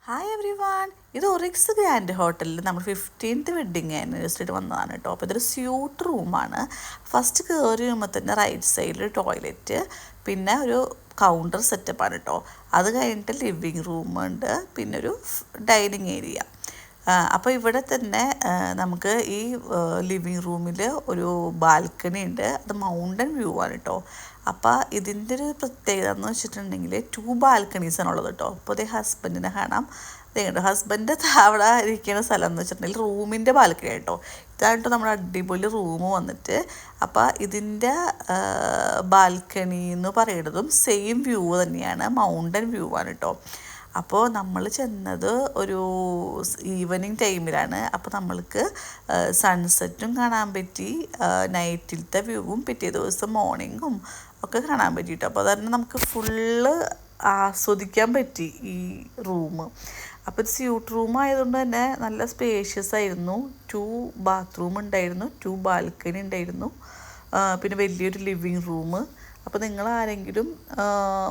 Hi every one, ഇത് oryx grand ഹോട്ടലിൽ നമ്മൾ 15th വെഡ്ഡിങ് ആനിവേഴ്സറിയിട്ട് വന്നതാണ് കേട്ടോ. അപ്പോൾ ഇതൊരു സ്യൂട്ട് റൂമാണ്. ഫസ്റ്റ് കയറി വരുമ്പോൾ തന്നെ റൈറ്റ് സൈഡിൽ ടോയ്ലറ്റ്, പിന്നെ ഒരു കൗണ്ടർ സെറ്റപ്പാണ് കേട്ടോ. അത് കഴിഞ്ഞിട്ട് ലിവിങ് റൂമുണ്ട്, പിന്നെ ഒരു ഡൈനിങ് ഏരിയ. അപ്പോൾ ഇവിടെ തന്നെ നമുക്ക് ഈ ലിവിങ് റൂമിൽ ഒരു ബാൽക്കണി ഉണ്ട്. അത് മൗണ്ടൻ വ്യൂ ആണ് കേട്ടോ. അപ്പോൾ ഇതിൻ്റെ ഒരു പ്രത്യേകത എന്ന് വെച്ചിട്ടുണ്ടെങ്കിൽ 2 ബാൽക്കണീസാണ് ഉള്ളത് കേട്ടോ. അപ്പോൾ അതേ ഹസ്ബൻഡിനെ കാണാം. അതേട്ടോ ഹസ്ബൻഡ് അവിടെ ഇരിക്കുന്ന സ്ഥലം എന്ന് വെച്ചിട്ടുണ്ടെങ്കിൽ റൂമിൻ്റെ ബാൽക്കണി കേട്ടോ. ഇതാണ് കേട്ടോ നമ്മുടെ അടിപൊളി റൂം വന്നിട്ട്. അപ്പോൾ ഇതിൻ്റെ ബാൽക്കണി എന്ന് പറയുന്നതും സെയിം വ്യൂ തന്നെയാണ്, മൗണ്ടൻ വ്യൂ ആണ് കേട്ടോ. അപ്പോൾ നമ്മൾ ചെന്നത് ഒരു ഈവനിങ് ടൈമിലാണ്. അപ്പോൾ നമ്മൾക്ക് സൺസെറ്റും കാണാൻ പറ്റി, നൈറ്റിലത്തെ വ്യൂവും പിറ്റേ ദിവസം മോർണിംഗും ഒക്കെ കാണാൻ പറ്റിയിട്ട്. അപ്പോൾ അതന്നെ നമുക്ക് ഫുള്ള് ആസ്വദിക്കാൻ പറ്റി ഈ റൂം. അപ്പോൾ ഇത് സ്യൂട്ട് റൂം ആയതുകൊണ്ട് തന്നെ നല്ല സ്പേഷ്യസ് ആയിരുന്നു. 2 ബാത്റൂം ഉണ്ടായിരുന്നു, 2 ബാൽക്കണി ഉണ്ടായിരുന്നു, പിന്നെ വലിയൊരു ലിവിങ് റൂം. അപ്പോൾ നിങ്ങൾ ആരെങ്കിലും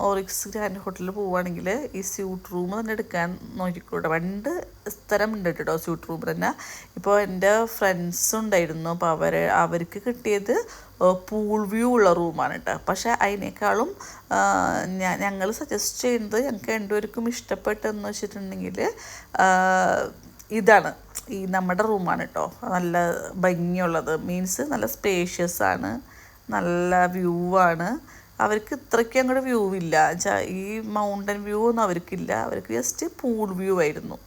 ഒറിക്സ് ഗ്രാൻഡ് ഹോട്ടലിൽ പോവുകയാണെങ്കിൽ ഈ സ്യൂട്ട് റൂം തന്നെ എടുക്കാൻ നോക്കിക്കോട്ടെ. 2 സ്ഥലം ഉണ്ട് കേട്ടോ സ്യൂട്ട് റൂം തന്നെ. ഇപ്പോൾ എൻ്റെ ഫ്രണ്ട്സ് ഉണ്ടായിരുന്നു, അപ്പോൾ അവർക്ക് കിട്ടിയത് പൂൾ വ്യൂ ഉള്ള റൂമാണ് കേട്ടോ. പക്ഷേ അതിനേക്കാളും ഞങ്ങൾ സജസ്റ്റ് ചെയ്യുന്നത്, ഞങ്ങൾക്ക് രണ്ടുപേർക്കും ഇഷ്ടപ്പെട്ടെന്ന് വെച്ചിട്ടുണ്ടെങ്കിൽ ഇതാണ്, ഈ നമ്മുടെ റൂമാണ് കേട്ടോ. നല്ല ഭംഗിയുള്ളത്, മീൻസ് നല്ല സ്പേഷ്യസ് ആണ്, നല്ല വ്യൂ ആണ്. അവർക്ക് ഇത്രയ്ക്ക് അങ്ങോട്ട് വ്യൂ ഇല്ല വെച്ചാൽ ഈ മൗണ്ടൻ വ്യൂ ഒന്നും അവർക്കില്ല, അവർക്ക് ജസ്റ്റ് പൂൾ വ്യൂ ആയിരുന്നു.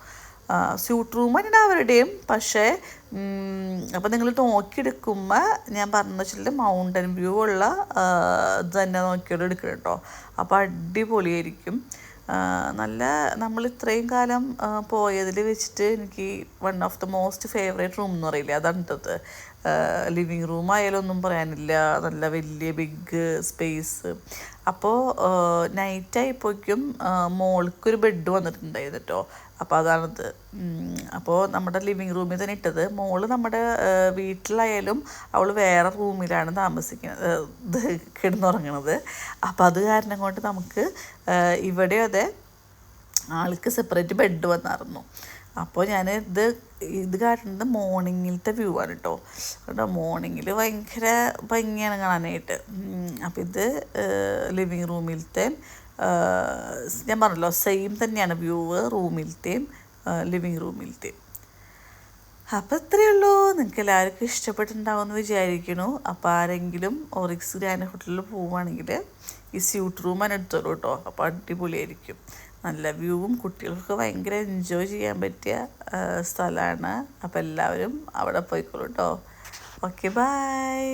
സ്യൂട്ട് റൂം തന്നെയാണ് അവരുടെയും. പക്ഷേ അപ്പോൾ നിങ്ങൾ നോക്കിയെടുക്കുമ്പോൾ ഞാൻ പറഞ്ഞു വെച്ചിട്ട് മൗണ്ടൻ വ്യൂ ഉള്ള ഇത് തന്നെ നോക്കിയോടെ എടുക്കണം കേട്ടോ. അപ്പോൾ അടിപൊളിയായിരിക്കും. നല്ല നമ്മൾ ഇത്രയും കാലം പോയതിൽ വെച്ചിട്ട് എനിക്ക് one of the most favourite room എന്ന് പറയില്ലേ, അതാണ് കേട്ടത്. ലിവിങ് റൂം ആയാലും ഒന്നും പറയാനില്ല, നല്ല വലിയ ബിഗ് സ്പേസ്. അപ്പോൾ നൈറ്റായപ്പോഴേക്കും മോൾക്കൊരു ബെഡ് വന്നിട്ടുണ്ടായിരുന്നു കേട്ടോ. അപ്പോൾ അതാണത്. അപ്പോൾ നമ്മുടെ ലിവിങ് റൂമിൽ തന്നെ ഇട്ടത്. മോള് നമ്മുടെ വീട്ടിലായാലും അവൾ വേറെ റൂമിലാണ് താമസിക്കുന്നത്, കിടന്നുറങ്ങണത്. അപ്പോൾ അത് കാരണം കൊണ്ട് നമുക്ക് ഇവിടെ അതെ ആൾക്ക് സെപ്പറേറ്റ് ബെഡ് വന്നായിരുന്നു. അപ്പോൾ ഞാൻ ഇത് കാണുന്നത് മോർണിംഗിലത്തെ വ്യൂ ആണ് കേട്ടോ. മോർണിംഗിൽ ഭയങ്കര ഭംഗിയാണ് കാണാനായിട്ട്. അപ്പോൾ ഇത് ലിവിങ് റൂമിലത്തെയും ഞാൻ പറഞ്ഞല്ലോ സെയിം തന്നെയാണ് വ്യൂ, റൂമിലത്തെയും ലിവിങ് റൂമിലത്തെയും. അപ്പോൾ ഇത്രയേ ഉള്ളൂ. നിങ്ങൾക്ക് എല്ലാവർക്കും ഇഷ്ടപ്പെട്ടിട്ടുണ്ടാവുമെന്ന് വിചാരിക്കുന്നു. അപ്പോൾ ആരെങ്കിലും ഒറിക്സ് ഗ്രാൻഡ് ഹോട്ടലിൽ പോവുകയാണെങ്കിൽ ഈ സ്യൂട്ട് റൂം തന്നെ എടുത്തോളൂ കേട്ടോ. അപ്പോൾ അടിപൊളിയായിരിക്കും, നല്ല വ്യൂവും, കുട്ടികൾക്ക് ഭയങ്കര എൻജോയ് ചെയ്യാൻ പറ്റിയ സ്ഥലമാണ്. അപ്പോൾ എല്ലാവരും അവിടെ പോയിക്കോളൂ കേട്ടോ. Okay, by.